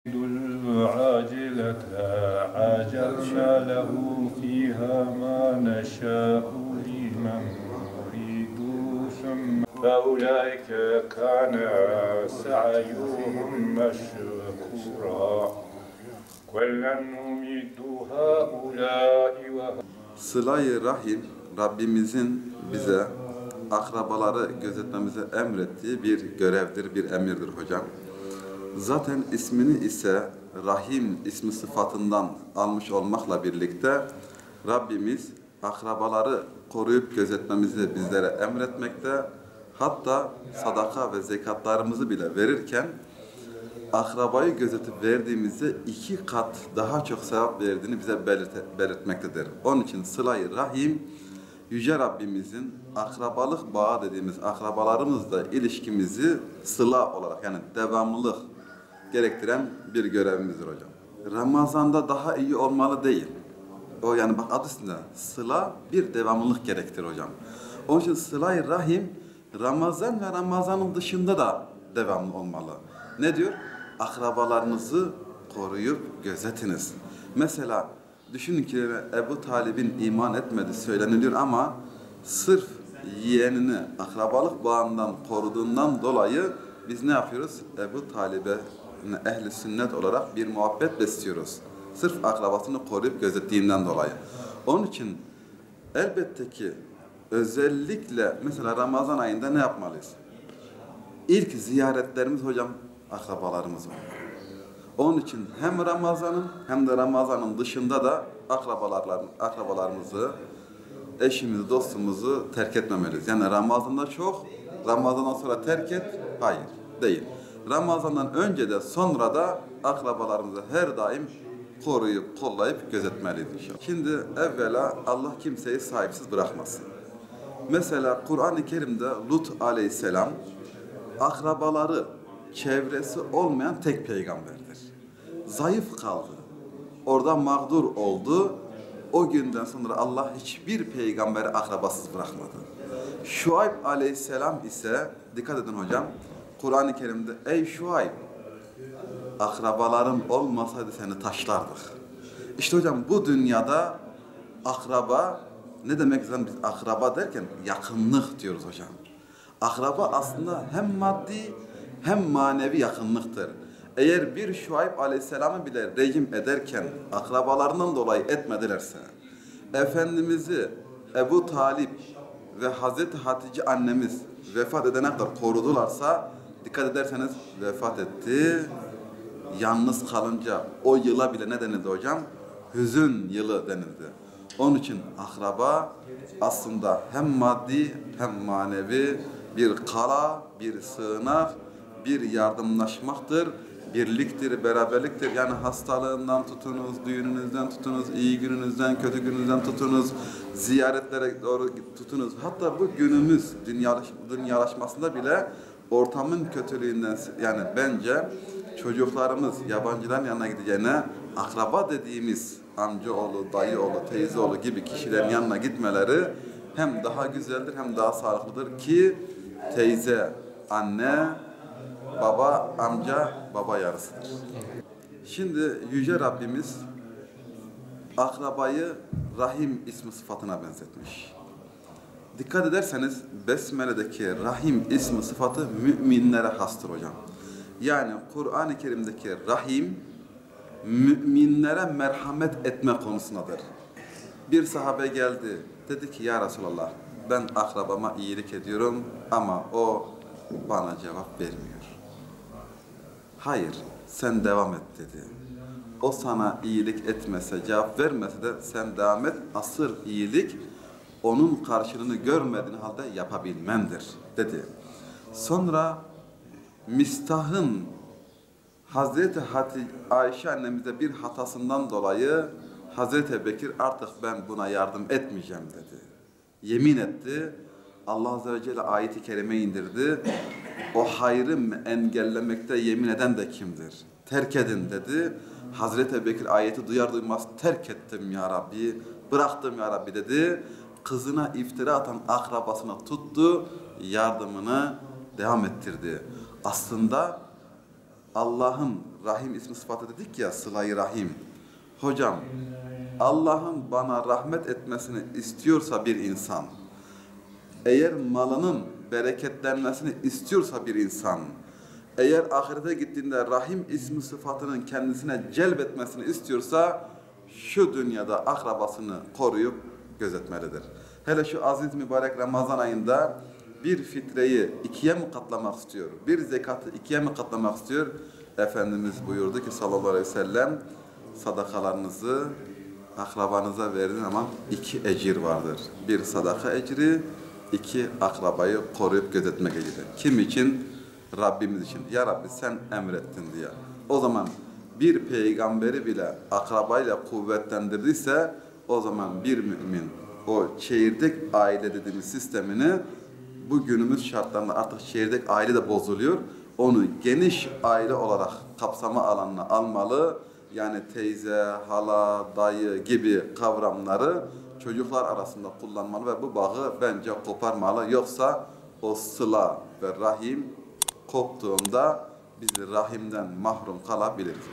العاجلة عجلنا له فيها ما نشاء لمن نريد ثم فأولئك كان سعيهم مشكورا كلا نمد هؤلاء Sıla-i Rahim, Rabbimizin bize akrabaları gözetmemize emrettiği bir görevdir, bir emirdir hocam. Zaten ismini ise Rahim ismi sıfatından almış olmakla birlikte Rabbimiz akrabaları koruyup gözetmemizi bizlere emretmekte. Hatta sadaka ve zekatlarımızı bile verirken akrabayı gözetip verdiğimizde 2 kat daha çok sevap verdiğini bize belirtmektedir. Onun için sıla-i rahim, Yüce Rabbimizin akrabalık bağı dediğimiz akrabalarımızla ilişkimizi sıla olarak, yani devamlılık gerektiren bir görevimizdir hocam. Ramazan'da daha iyi olmalı değil. O yani bak adı üstünde sıla bir devamlılık gerektirir hocam. Onun için sıla-i rahim Ramazan ve Ramazan'ın dışında da devamlı olmalı. Ne diyor? Akrabalarınızı koruyup gözetiniz. Mesela düşünün ki Ebu Talib'in iman etmediği söyleniliyor ama sırf yeğenini akrabalık bağından koruduğundan dolayı biz ne yapıyoruz? Ebu Talib'e ehli sünnet olarak bir muhabbet besliyoruz. Sırf akrabasını koruyup gözettiğinden dolayı. Onun için elbette ki özellikle mesela Ramazan ayında ne yapmalıyız? İlk ziyaretlerimiz hocam akrabalarımız var. Onun için hem Ramazan'ın hem de Ramazan'ın dışında da akrabalarımızı, eşimizi, dostumuzu terk etmemeliyiz. Yani Ramazan'da çok, Ramazan'dan sonra terk et, hayır, değil. Ramazan'dan önce de sonra da akrabalarımızı her daim koruyup, kollayıp gözetmeliyiz inşallah. Şimdi evvela Allah kimseyi sahipsiz bırakmasın. Mesela Kur'an-ı Kerim'de Lut aleyhisselam akrabaları, çevresi olmayan tek peygamberdir. Zayıf kaldı. Orada mağdur oldu. O günden sonra Allah hiçbir peygamberi akrabasız bırakmadı. Şuayb aleyhisselam ise, dikkat edin hocam, Kur'an-ı Kerim'de ey Şuayb, akrabaların olmasaydı seni taşlardık. İşte hocam bu dünyada akraba, ne demek zaten biz akraba derken yakınlık diyoruz hocam. Akraba aslında hem maddi hem manevi yakınlıktır. Eğer bir Şuayb aleyhisselamı bile rejim ederken akrabalarından dolayı etmedilerse, Efendimiz'i Ebu Talip ve Hazreti Hatice annemiz vefat edene kadar korudularsa, dikkat ederseniz vefat etti. Yalnız kalınca o yıla bile ne denildi hocam? Hüzün yılı denildi. Onun için akraba aslında hem maddi hem manevi bir kala, bir sığınak, bir yardımlaşmaktır, birliktir, beraberliktir. Yani hastalığından tutunuz, düğününüzden tutunuz, iyi gününüzden, kötü gününüzden tutunuz, ziyaretlere doğru tutunuz. Hatta bu günümüz dünyalaşmasında bile ortamın kötülüğünden, yani bence çocuklarımız yabancıların yanına gideceğine akraba dediğimiz amcaoğlu, dayıoğlu, teyzeoğlu gibi kişilerin yanına gitmeleri hem daha güzeldir hem daha sağlıklıdır ki teyze, anne, baba, amca, baba yarısıdır. Şimdi Yüce Rabbimiz akrabayı Rahim ismi sıfatına benzetmiş. Dikkat ederseniz Besmele'deki Rahim ismi sıfatı müminlere hastır hocam. Yani Kur'an-ı Kerim'deki Rahim müminlere merhamet etme konusundadır. Bir sahabe geldi, dedi ki ya Resulallah ben akrabama iyilik ediyorum ama o bana cevap vermiyor. Hayır, sen devam et dedi. O sana iyilik etmese, cevap vermese de sen devam et. Asıl iyilik onun karşılığını görmediğin halde yapabilmendir dedi. Sonra Mistah'ın Hazreti Ayşe annemize bir hatasından dolayı Hazreti Bekir artık ben buna yardım etmeyeceğim dedi. Yemin etti. Allah Azze ve Celle ayeti kerime indirdi. O hayrı engellemekte yemin eden de kimdir? Terk edin dedi. Hazreti Bekir ayeti duyar duymaz terk ettim ya Rabbi, bıraktım ya Rabbi dedi. Kızına iftira atan akrabasına tuttu, yardımını devam ettirdi. Aslında Allah'ın Rahim ismi sıfatı dedik ya, sıla-i rahim. Hocam, Allah'ın bana rahmet etmesini istiyorsa bir insan, eğer malının bereketlenmesini istiyorsa bir insan, eğer ahirete gittiğinde Rahim ismi sıfatının kendisine celbetmesini istiyorsa, şu dünyada akrabasını koruyup gözetmelidir. Hele şu aziz mübarek Ramazan ayında bir fitreyi ikiye mi katlamak istiyor, bir zekatı ikiye mi katlamak istiyor? Efendimiz buyurdu ki sallallahu aleyhi ve sellem, sadakalarınızı akrabanıza verdiğin zaman 2 ecir vardır. Bir sadaka ecri, 2 akrabayı koruyup gözetmek ecri. Kim için? Rabbimiz için. Ya Rabbi sen emrettin diye. O zaman bir peygamberi bile akrabayla kuvvetlendirdiyse, o zaman bir mümin o çekirdek aile dediğimiz sistemini, bu günümüz şartlarında artık çekirdek aile de bozuluyor. Onu geniş aile olarak kapsama alanına almalı. Yani teyze, hala, dayı gibi kavramları çocuklar arasında kullanmalı ve bu bağı bence koparmalı. Yoksa o sıla ve rahim koptuğunda biz rahimden mahrum kalabiliriz.